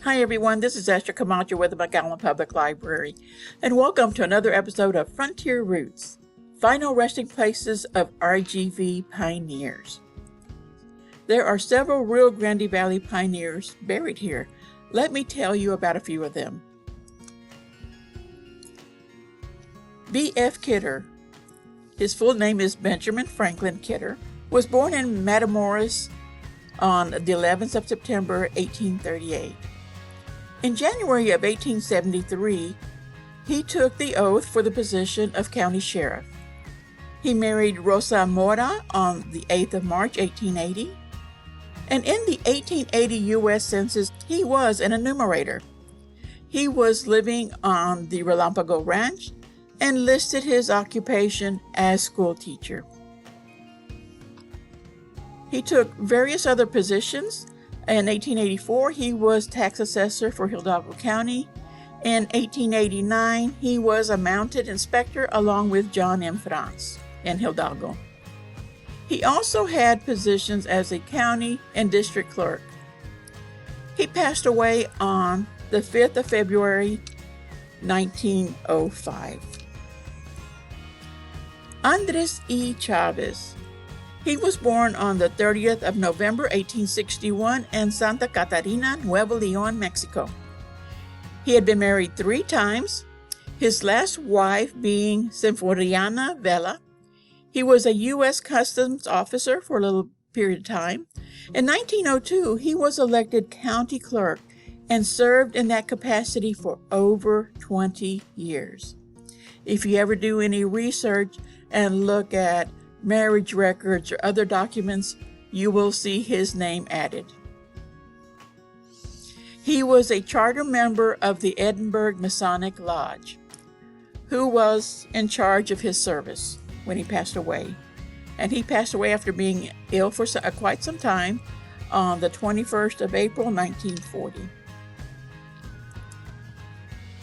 Hi everyone, this is Esther Camacho with the McAllen Public Library, and welcome to another episode of Frontier Roots, Final Resting Places of RGV Pioneers. There are several Rio Grande Valley pioneers buried here. Let me tell you about a few of them. B.F. Ketter, his full name is Benjamin Franklin Ketter, was born in Matamoros on the 11th of September, 1838. In January of 1873, he took the oath for the position of county sheriff. He married Rosa Mora on the 8th of March, 1880. And in the 1880 U.S. Census, he was an enumerator. He was living on the Relampago Ranch and listed his occupation as school teacher. He took various other positions. In 1884, he was tax assessor for Hidalgo County. In 1889, he was a mounted inspector along with John M. France in Hidalgo. He also had positions as a county and district clerk. He passed away on the 5th of February, 1905. Andres E. Chavez. He was born on the 30th of November, 1861 in Santa Catarina, Nuevo León, Mexico. He had been married 3 times, his last wife being Fernando V Vela. He was a U.S. Customs officer for a little period of time. In 1902, he was elected county clerk and served in that capacity for over 20 years. If you ever do any research and look at marriage records or other documents, you will see his name added. He was a charter member of the Edinburgh Masonic Lodge, who was in charge of his service when he passed away. And he passed away after being ill for quite some time on the 21st of April, 1940.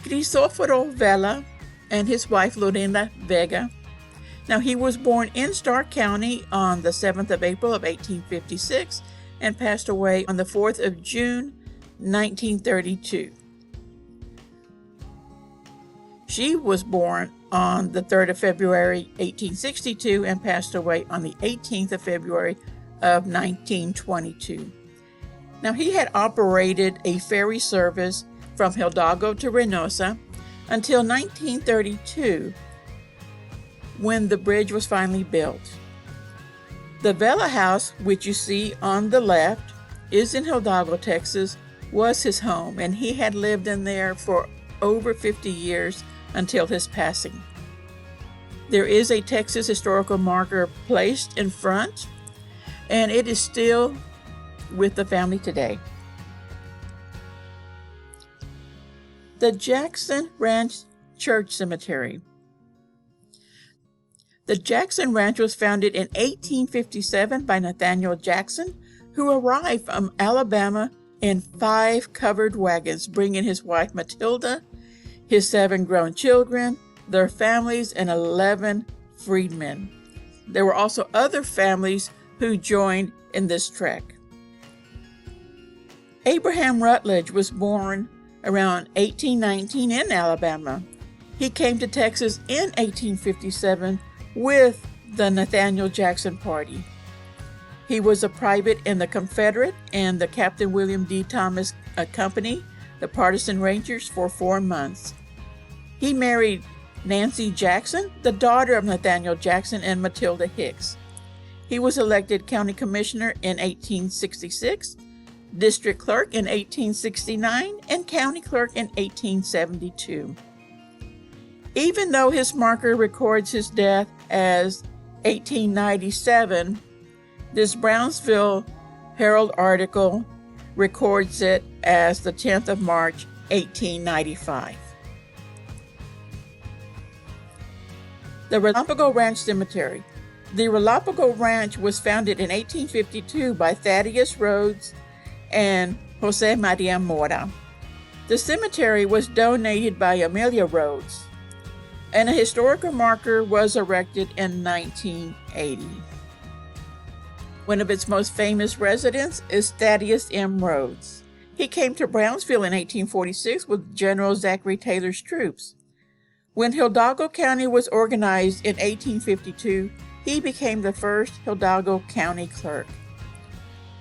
Crisóforo Vela and his wife Lorena Vega. Now, he was born in Stark County on the 7th of April of 1856 and passed away on the 4th of June, 1932. She was born on the 3rd of February, 1862 and passed away on the 18th of February of 1922. Now, he had operated a ferry service from Hidalgo to Reynosa until 1932, when the bridge was finally built. The Vela house, which you see on the left, is in Hidalgo, Texas, was his home, and he had lived in there for over 50 years until his passing. There is a Texas historical marker placed in front, and it is still with the family today. The Jackson Ranch Church Cemetery. The Jackson Ranch was founded in 1857 by Nathaniel Jackson, who arrived from Alabama in 5 covered wagons, bringing his wife Matilda, his 7 grown children, their families, and 11 freedmen. There were also other families who joined in this trek. Abraham Rutledge was born around 1819 in Alabama. He came to Texas in 1857 with the Nathaniel Jackson Party. He was a private in the Confederate and the Captain William D. Thomas Company, the Partisan Rangers, for 4 months. He married Nancy Jackson, the daughter of Nathaniel Jackson and Matilda Hicks. He was elected county commissioner in 1866, district clerk in 1869, and county clerk in 1872. Even though his marker records his death as 1897, this Brownsville Herald article records it as the 10th of March, 1895. The Relampago Ranch Cemetery. The Relampago Ranch was founded in 1852 by Thaddeus Rhodes and Jose Maria Mora. The cemetery was donated by Amelia Rhodes, and a historical marker was erected in 1980. One of its most famous residents is Thaddeus M Rhodes. He came to Brownsville in 1846 with General Zachary Taylor's troops. When Hidalgo County was organized in 1852, he became the first Hidalgo County clerk.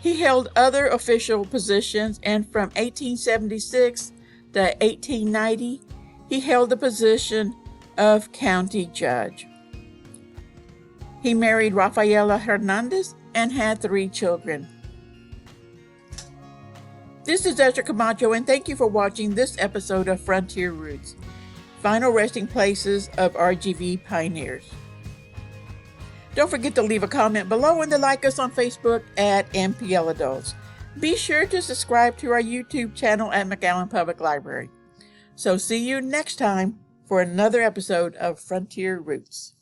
He held other official positions, and from 1876 to 1890, he held the position of county judge. He married Rafaela Hernandez and had 3 children. This is Esther Camacho, and thank you for watching this episode of Frontier Roots, Final Resting Places of RGV Pioneers. Don't forget to leave a comment below and to like us on Facebook at MPL Adults. Be sure to subscribe to our YouTube channel at McAllen Public Library. So see you next time for another episode of Frontier Roots.